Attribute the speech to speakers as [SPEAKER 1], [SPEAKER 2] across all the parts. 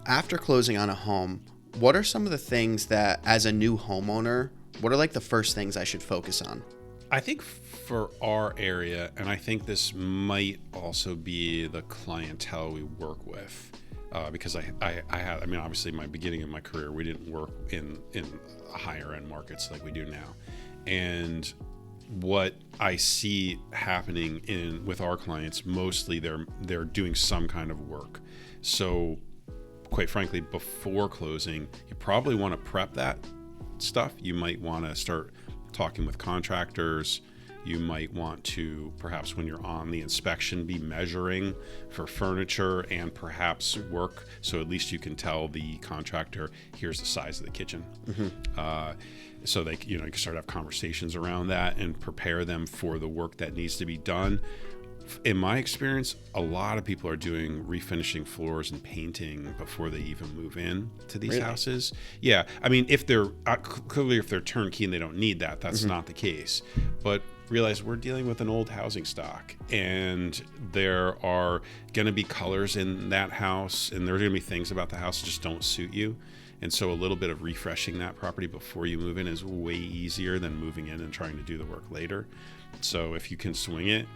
[SPEAKER 1] After closing on a home, what are some of the things that, as a new homeowner, what are like the first things I should focus on?
[SPEAKER 2] I think for our area, and I think this might also be the clientele we work with, because I mean, obviously, my beginning of my career, we didn't work in higher end markets like we do now, and what I see happening with our clients, mostly they're doing some kind of work. So, quite frankly, before closing, you probably want to prep that stuff. You might want to start talking with contractors. You might want to, perhaps when you're on the inspection, be measuring for furniture and perhaps work, so at least you can tell the contractor, here's the size of the kitchen. So they, you can start to have conversations around that and prepare them for the work that needs to be done. In my experience, a lot of people are doing refinishing floors and painting before they even move in to these houses. Yeah, I mean, if they're clearly if they're turnkey and they don't need that, that's not the case. But realize we're dealing with an old housing stock, and there are going to be colors in that house, and there are going to be things about the house that just don't suit you. And so a little bit of refreshing that property before you move in is way easier than moving in and trying to do the work later. So if you can swing it,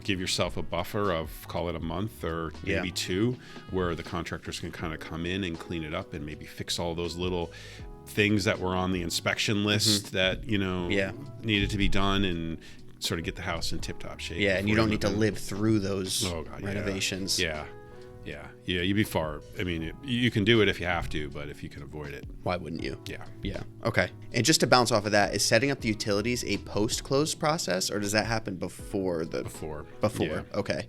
[SPEAKER 2] give yourself a buffer of, call it a month or maybe two, where the contractors can kind of come in and clean it up and maybe fix all those little things that were on the inspection list that, needed to be done, and sort of get the house in tip-top shape.
[SPEAKER 1] Yeah, and you don't need to live through those renovations.
[SPEAKER 2] Yeah, you'd be far. I mean, you can do it if you have to, but if you can avoid it,
[SPEAKER 1] why wouldn't you?
[SPEAKER 2] Yeah.
[SPEAKER 1] Okay. And just to bounce off of that, is setting up the utilities a post-close process, or does that happen before?
[SPEAKER 2] Before.
[SPEAKER 1] Yeah. Okay.